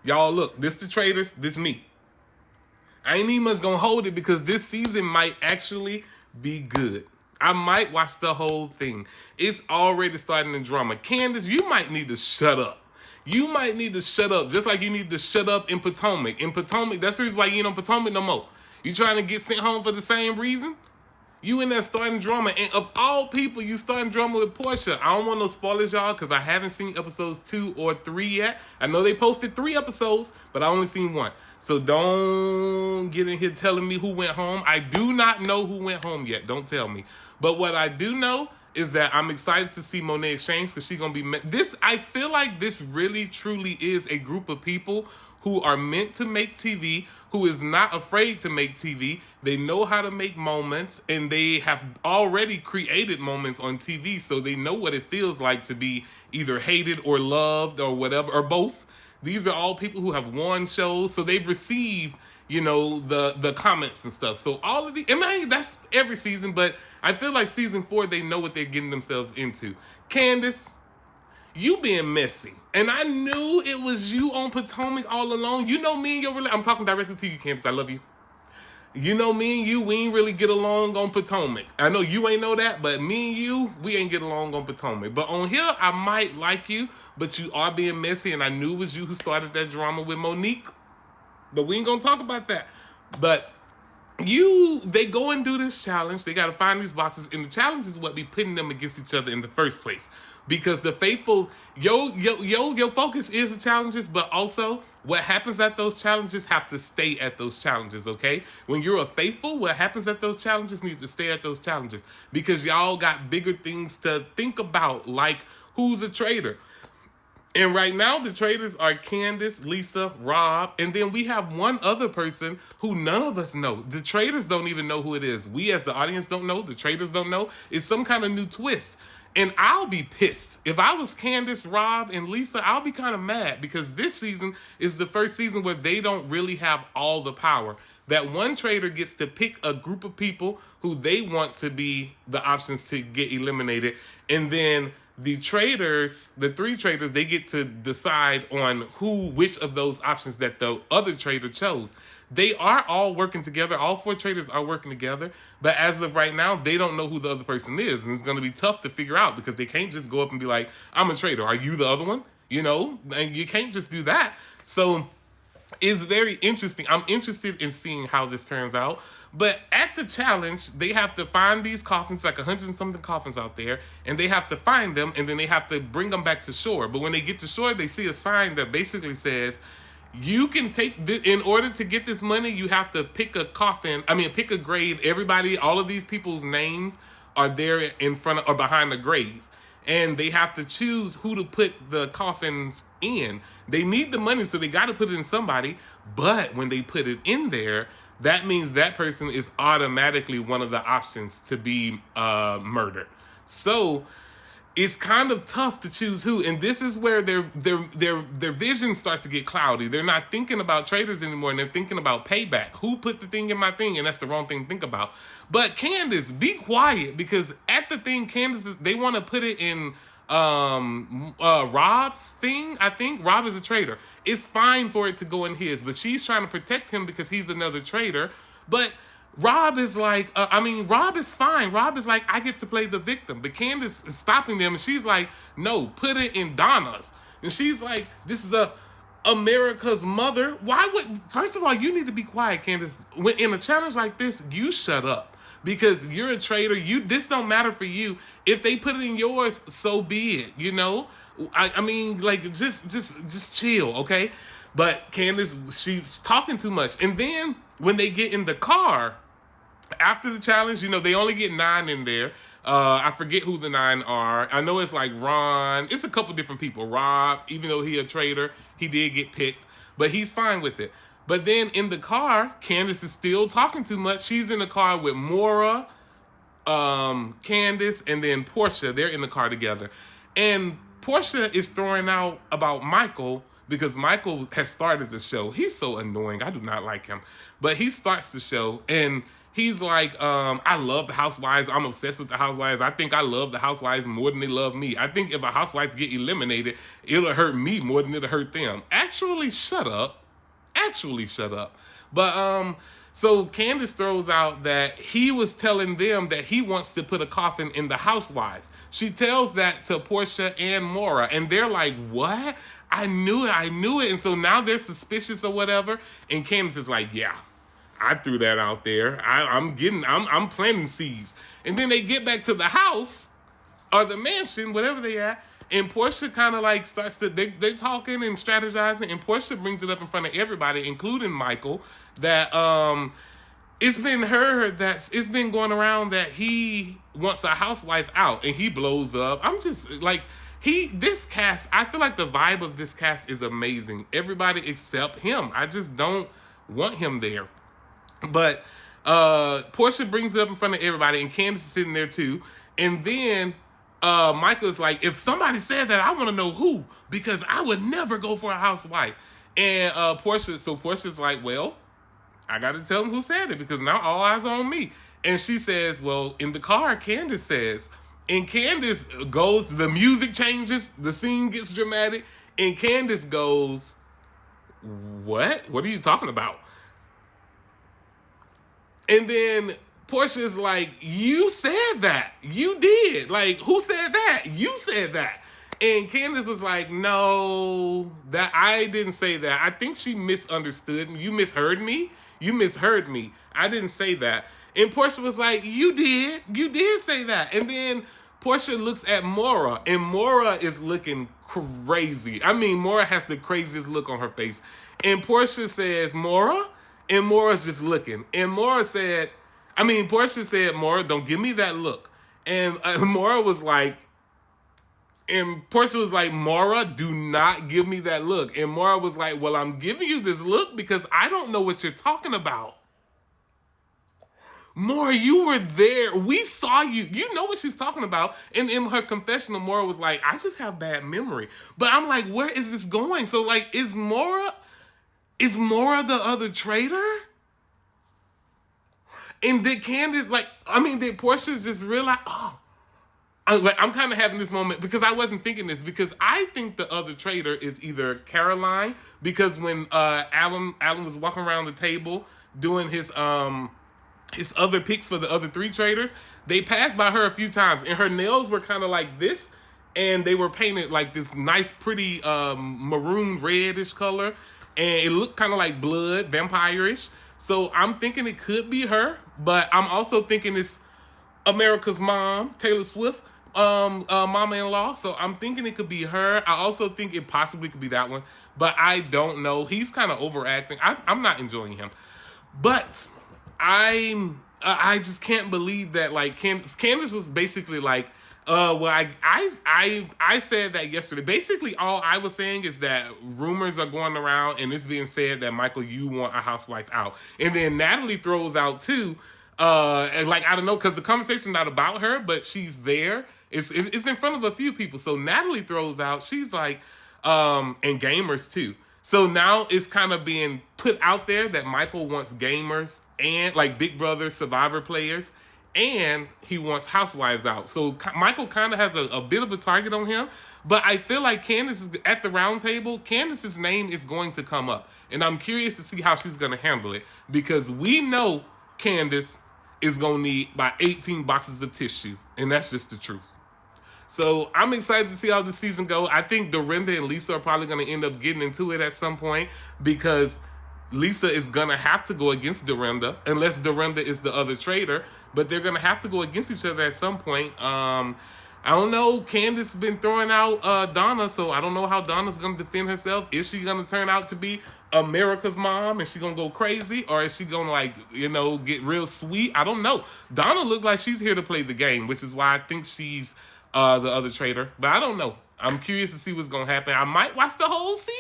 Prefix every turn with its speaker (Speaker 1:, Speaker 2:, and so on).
Speaker 1: Y'all look, this the Traitors, this me. I ain't even much gonna hold it because this season might actually be good. I might watch the whole thing. It's already starting the drama. Candace, you might need to shut up. You might need to shut up, just like you need to shut up in Potomac. In Potomac, that's the reason why you ain't on Potomac no more. You trying to get sent home for the same reason? You in there starting drama, and of all people, you starting drama with Portia. I don't want no spoilers, y'all, because I haven't seen episodes 2 or 3 yet. I know they posted 3 episodes, but I only seen 1. So don't get in here telling me who went home. I do not know who went home yet. Don't tell me. But what I do know is that I'm excited to see Monet Exchange because she's gonna be this. I feel like this really truly is a group of people who are meant to make TV, who is not afraid to make TV. They know how to make moments, and they have already created moments on TV, so they know what it feels like to be either hated or loved or whatever, or both. These are all people who have won shows, so they've received, the comments and stuff. So all of the, I mean, that's every season, but I feel like season 4, they know what they're getting themselves into. Candace, you being messy. And I knew it was you on Potomac all along. You know me and your I'm talking directly to you, Candace. I love you. You know me and you, we ain't really get along on Potomac. I know you ain't know that, but me and you, we ain't get along on Potomac. But on here, I might like you, but you are being messy, and I knew it was you who started that drama with Monique. But we ain't gonna talk about that. But they go and do this challenge. They gotta find these boxes, and the challenge is what be putting them against each other in the first place. Because the faithfuls, your focus is the challenges, but also what happens at those challenges have to stay at those challenges, okay? When you're a faithful, what happens at those challenges needs to stay at those challenges. Because y'all got bigger things to think about, like who's a traitor. And right now, the traitors are Candace, Lisa, Rob, and then we have one other person who none of us know. The traitors don't even know who it is. We as the audience don't know. The traitors don't know. It's some kind of new twist. And I'll be pissed. If I was Candace, Rob, and Lisa, I'll be kind of mad because this season is the first season where they don't really have all the power. That one traitor gets to pick a group of people who they want to be the options to get eliminated. And then the traitors, the 3 traitors, they get to decide on which of those options that the other traitor chose. They are all working together. All 4 traitors are working together. But as of right now, they don't know who the other person is. And it's going to be tough to figure out because they can't just go up and be like, I'm a traitor. Are you the other one? And you can't just do that. So it's very interesting. I'm interested in seeing how this turns out. But at the challenge, they have to find these coffins, like 100 and something coffins out there, and they have to find them, and then they have to bring them back to shore. But when they get to shore, they see a sign that basically says, you can take this, in order to get this money, you have to pick a pick a grave. Everybody, all of these people's names are there in front of or behind the grave. And they have to choose who to put the coffins in. They need the money, so they got to put it in somebody. But when they put it in there, that means that person is automatically one of the options to be murdered. So it's kind of tough to choose who, and this is where their visions start to get cloudy. They're not thinking about traitors anymore, and they're thinking about payback. Who put the thing in my thing? And that's the wrong thing to think about. But Candace, be quiet, because at the thing, they want to put it in Rob's thing. I think Rob is a traitor. It's fine for it to go in his, but she's trying to protect him because he's another traitor. But Rob is like, Rob is fine. Rob is like, I get to play the victim. But Candace is stopping them, and she's like, no, put it in Donna's. And she's like, this is America's mother. First of all, you need to be quiet, Candace. When in a challenge like this, you shut up. Because you're a traitor. This don't matter for you. If they put it in yours, so be it, just chill, okay? But Candace, she's talking too much. And then when they get in the car, after the challenge, they only get 9 in there. I forget who the 9 are. I know it's like Ron. It's a couple different people. Rob, even though he a traitor, he did get picked. But he's fine with it. But then in the car, Candace is still talking too much. She's in the car with Maura, Candace, and then Portia. They're in the car together. And Portia is throwing out about Michael because Michael has started the show. He's so annoying. I do not like him. But he starts the show, and he's like, I love the housewives. I'm obsessed with the housewives. I think I love the housewives more than they love me. I think if a housewife get eliminated, it'll hurt me more than it'll hurt them. Actually, shut up. Actually, shut up. But so Candace throws out that he was telling them that he wants to put a coffin in the housewives. She tells that to Portia and Maura, and they're like, "What? I knew it. I knew it." And so now they're suspicious or whatever. And Candace is like, "Yeah, I threw that out there. I'm planting seeds." And then they get back to the house or the mansion, whatever they at, and Portia kind of like starts to they're talking and strategizing, and Portia brings it up in front of everybody, including Michael, that it's been going around that he wants a housewife out, and he blows up. I'm just like this cast. I feel like the vibe of this cast is amazing. Everybody except him. I just don't want him there. But Portia brings it up in front of everybody, and Candace is sitting there too. And then Michael's like, if somebody said that, I want to know who, because I would never go for a housewife. And Portia's like, well, I got to tell him who said it, because now all eyes are on me. And she says, well, in the car, Candace says. And Candace goes, the music changes, the scene gets dramatic, and Candace goes, what? What are you talking about? And then Portia's like, you said that. You did. Like, who said that? You said that. And Candace was like, no, that I didn't say that. I think she misunderstood. You misheard me. You misheard me. I didn't say that. And Portia was like, you did. You did say that. And then Portia looks at Maura, and Maura is looking crazy. I mean, Maura has the craziest look on her face. And Portia says, Maura? And Maura's just looking. And Portia said, Maura, don't give me that look. And Maura was like, and Portia was like, Maura, do not give me that look. And Maura was like, well, I'm giving you this look because I don't know what you're talking about. Maura, you were there. We saw you. You know what she's talking about. And in her confessional, Maura was like, I just have bad memory. But I'm like, where is this going? So, like, is Maura the other traitor? And did Candace, did Portia just realize, I'm kind of having this moment because I wasn't thinking this, because I think the other traitor is either Caroline, because when Alan was walking around the table doing his other picks for the other three traitors, they passed by her a few times, and her nails were kind of like this, and they were painted like this nice, pretty maroon reddish color, and it looked kind of like blood, vampire-ish. So I'm thinking it could be her, but I'm also thinking it's America's mom, Taylor Swift, mama-in-law. So I'm thinking it could be her. I also think it possibly could be that one, but I don't know. He's kind of overacting. I'm not enjoying him, but I just can't believe that, like, Candace was basically like, I said that yesterday. Basically, all I was saying is that rumors are going around, and it's being said that, Michael, you want a housewife out. And then Natalie throws out too, and like, I don't know, because the conversation's not about her, but she's there. It's in front of a few people. So Natalie throws out, she's like, and gamers too. So now it's kind of being put out there that Michael wants gamers and like Big Brother Survivor players, and he wants housewives out. So Michael kind of has a bit of a target on him. But I feel like Candace is at the round table. Candace's name is going to come up. And I'm curious to see how she's going to handle it. Because we know Candace is going to need about 18 boxes of tissue. And that's just the truth. So I'm excited to see how the season goes. I think Dorinda and Lisa are probably going to end up getting into it at some point, because Lisa is going to have to go against Dorinda, unless Dorinda is the other traitor. But they're going to have to go against each other at some point. I don't know. Candace been throwing out Donna, so I don't know how Donna's going to defend herself. Is she going to turn out to be America's mom, and she going to go crazy? Or is she going to, get real sweet? I don't know. Donna looks like she's here to play the game, which is why I think she's the other traitor. But I don't know. I'm curious to see what's going to happen. I might watch the whole season.